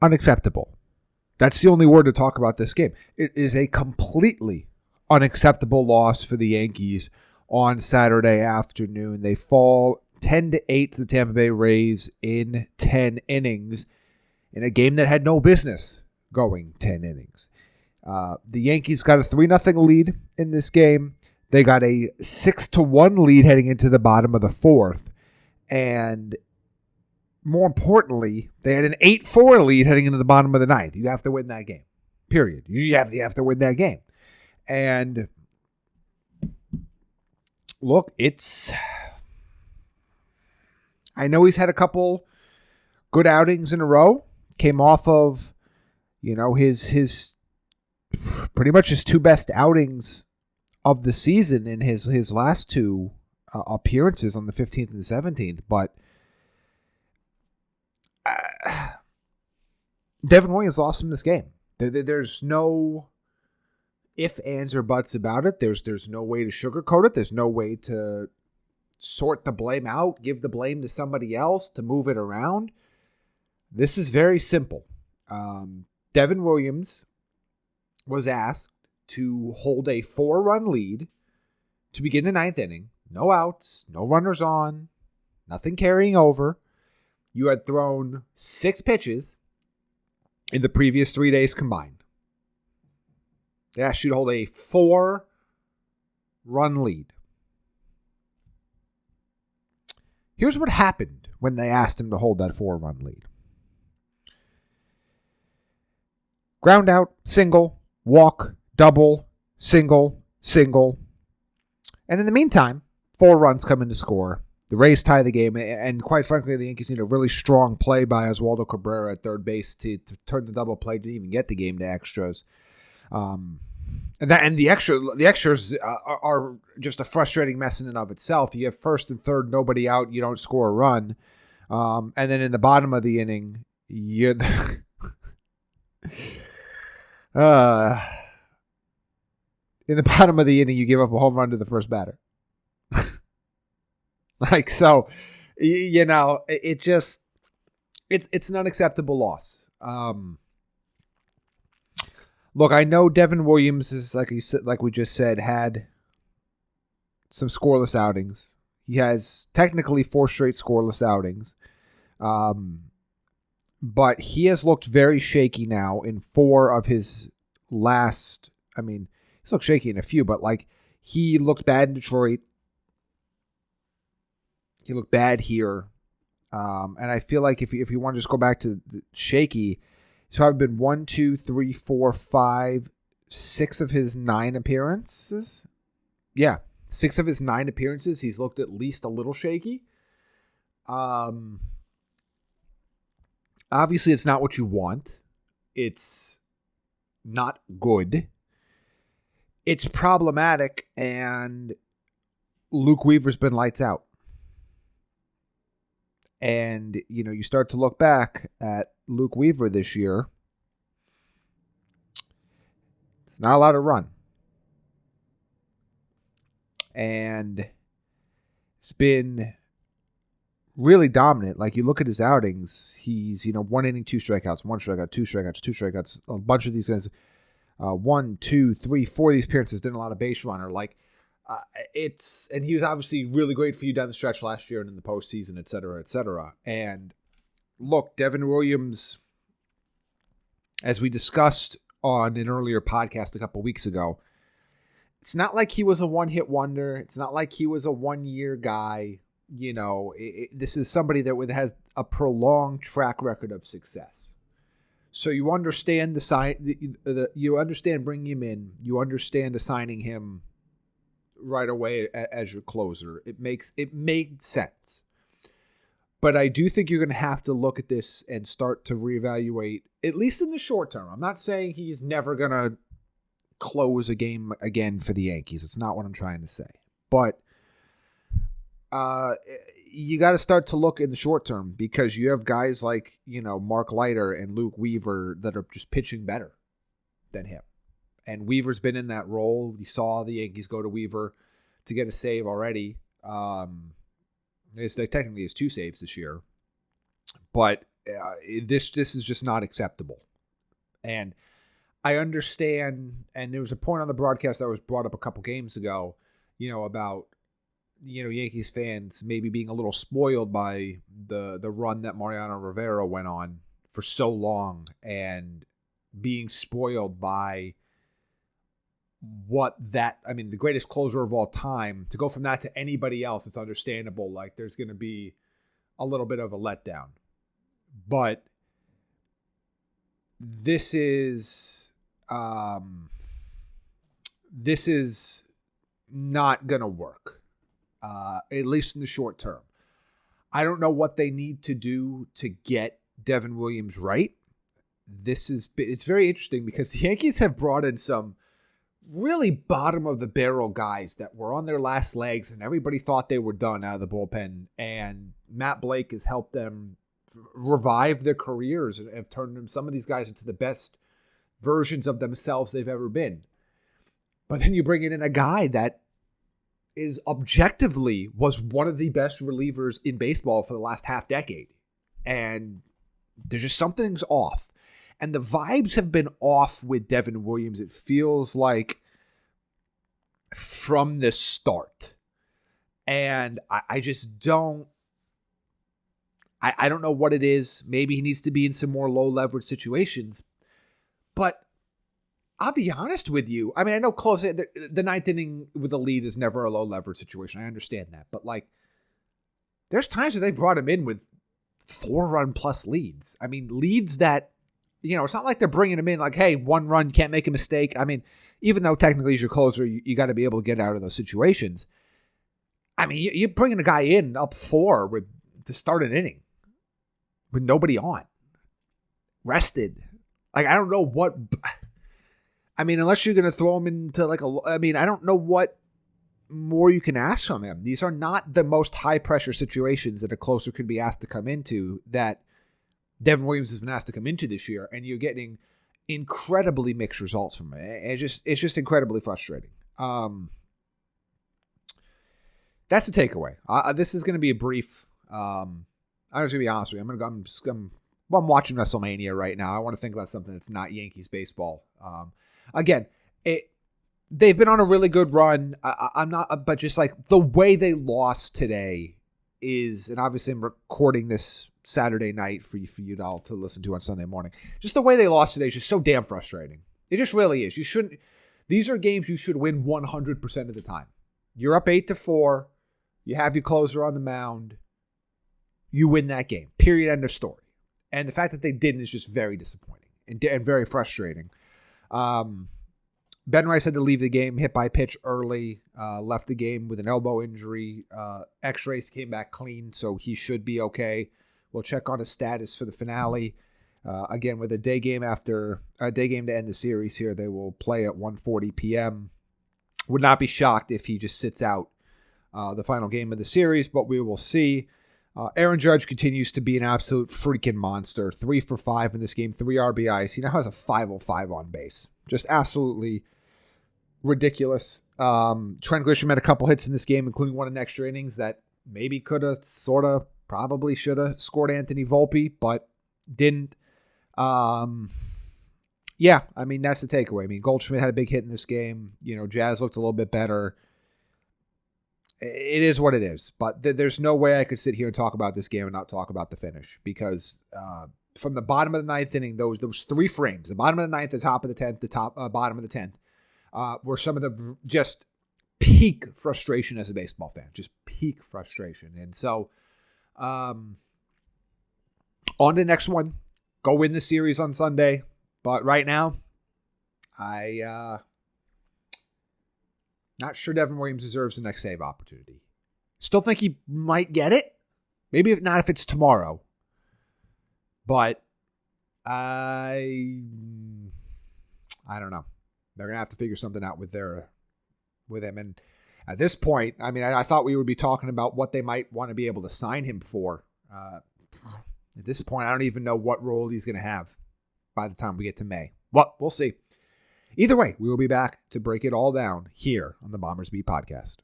unacceptable. That's the only word to talk about this game. It is a completely unacceptable loss for the Yankees on Saturday afternoon. They fall 10-8 to the Tampa Bay Rays in 10 innings in a game that had no business going 10 innings. The Yankees got a 3-0 lead in this game. They got a 6-1 lead heading into the bottom of the fourth. And more importantly, they had an 8-4 lead heading into the bottom of the ninth. You have to win that game. Period. You have to win that game. And look, I know he's had a couple good outings in a row. Came off of, his pretty much his two best outings of the season in his last two appearances on the 15th and the 17th. But Devin Williams lost him this game. There's no ifs, ands, or buts about it. There's no way to sugarcoat it. There's no way to sort the blame out, give the blame to somebody else, to move it around. This is very simple. Devin Williams was asked to hold a 4-run lead to begin the ninth inning. No outs, no runners on, nothing carrying over. You had thrown 6 pitches in the previous 3 days combined. They asked you to hold a 4-run lead. Here's what happened when they asked him to hold that 4-run lead. Ground out, single, walk, double, single, single. And in the meantime, 4 runs come in to score. The Rays tie the game, and quite frankly, the Yankees need a really strong play by Oswaldo Cabrera at third base to turn the double play to even get the game to extras. And the extras are just a frustrating mess in and of itself. You have first and third, nobody out, you don't score a run, and then in the bottom of the inning, in the bottom of the inning, you give up a home run to the first batter. It's an unacceptable loss. Look, I know Devin Williams is, like we just said, had some scoreless outings. He has technically 4 straight scoreless outings. But he has looked very shaky now in 4 of his last. I mean, he's looked shaky in a few, but he looked bad in Detroit. He looked bad here. And I feel like if you want to just go back to shaky, he's probably been 1, 2, 3, 4, 5, 6 of his 9 appearances. Yeah, 6 of his 9 appearances, he's looked at least a little shaky. Obviously, it's not what you want. It's not good. It's problematic, and Luke Weaver's been lights out. And, you start to look back at Luke Weaver this year. It's not a lot of run. And it's been really dominant. Like, you look at his outings, he's, 1 inning, 2 strikeouts, 1 strikeout, 2 strikeouts, 2 strikeouts. A bunch of these guys, 1, 2, 3, 4 of these appearances, didn't a lot of base runner. And he was obviously really great for you down the stretch last year and in the postseason, et cetera, et cetera. And look, Devin Williams, as we discussed on an earlier podcast a couple weeks ago, it's not like he was a one-hit wonder. It's not like he was a one-year guy. This is somebody that has a prolonged track record of success. So you understand you understand bringing him in. You understand assigning him right away as your closer. It made sense. But I do think you're going to have to look at this and start to reevaluate, at least in the short term. I'm not saying he's never going to close a game again for the Yankees. It's not what I'm trying to say. But you got to start to look in the short term, because you have guys like, Mark Leiter and Luke Weaver that are just pitching better than him. And Weaver's been in that role. You saw the Yankees go to Weaver to get a save already. Technically has 2 saves this year. But this is just not acceptable. And I understand, and there was a point on the broadcast that was brought up a couple games ago, about, Yankees fans maybe being a little spoiled by the run that Mariano Rivera went on for so long, and being spoiled by the greatest closer of all time. To go from that to anybody else, it's understandable. Like, there's going to be a little bit of a letdown. But this is not going to work, at least in the short term. I don't know what they need to do to get Devin Williams right. It's very interesting because the Yankees have brought in some really bottom of the barrel guys that were on their last legs, and everybody thought they were done out of the bullpen. And Matt Blake has helped them revive their careers and have turned some of these guys into the best versions of themselves they've ever been. But then you bring in a guy that is objectively was one of the best relievers in baseball for the last half decade. And there's just something's off. And the vibes have been off with Devin Williams. It feels like from the start. And I just don't. I don't know what it is. Maybe he needs to be in some more low leverage situations. But I'll be honest with you. I mean, I know close. The ninth inning with a lead is never a low leverage situation. I understand that. But there's times where they brought him in with 4-run plus leads. I mean, leads that, it's not like they're bringing him in like, hey, 1 run, can't make a mistake. I mean, even though technically he's your closer, you got to be able to get out of those situations. I mean, you're bringing a guy in up 4 to start an inning with nobody on, rested. I don't know what. I mean, unless you're going to throw him into I don't know what more you can ask from him. These are not the most high pressure situations that a closer could be asked to come into that Devin Williams has been asked to come into this year, and you're getting incredibly mixed results from it. It's just incredibly frustrating. That's the takeaway. This is going to be a brief. I'm just going to be honest with you. I'm watching WrestleMania right now. I want to think about something that's not Yankees baseball. Again, they've been on a really good run. I'm not, but just the way they lost today is, and obviously I'm recording this Saturday night for you all to listen to on Sunday morning. Just the way they lost today is just so damn frustrating. It just really is. You shouldn't. These are games you should win 100% of the time. You're up 8-4. You have your closer on the mound. You win that game. Period. End of story. And the fact that they didn't is just very disappointing and very frustrating. Ben Rice had to leave the game, hit by pitch early, left the game with an elbow injury. X-rays came back clean, so he should be okay. We'll check on his status for the finale. Again, with a day game to end the series here, they will play at 1:40 p.m. Would not be shocked if he just sits out the final game of the series, but we will see. Aaron Judge continues to be an absolute freaking monster. 3 for 5 in this game, 3 RBIs. He now has a 505 on base. Just absolutely ridiculous. Trent Grisham had a couple hits in this game, including one in extra innings that maybe could have, probably should have scored Anthony Volpe, but didn't. Yeah, I mean, that's the takeaway. I mean, Goldschmidt had a big hit in this game. Jazz looked a little bit better. It is what it is, but there's no way I could sit here and talk about this game and not talk about the finish, because from the bottom of the ninth inning, those 3 frames, the bottom of the ninth, the top of the 10th, bottom of the 10th, were some of the just peak frustration as a baseball fan, just peak frustration. And so on to the next one, go win the series on Sunday. But right now, not sure Devin Williams deserves the next save opportunity. Still think he might get it. Maybe if not, if it's tomorrow. But I don't know. They're gonna have to figure something out with him. And at this point, I mean, I thought we would be talking about what they might want to be able to sign him for. At this point, I don't even know what role he's gonna have by the time we get to May. Well, we'll see. Either way, we will be back to break it all down here on the Bombers Beat Podcast.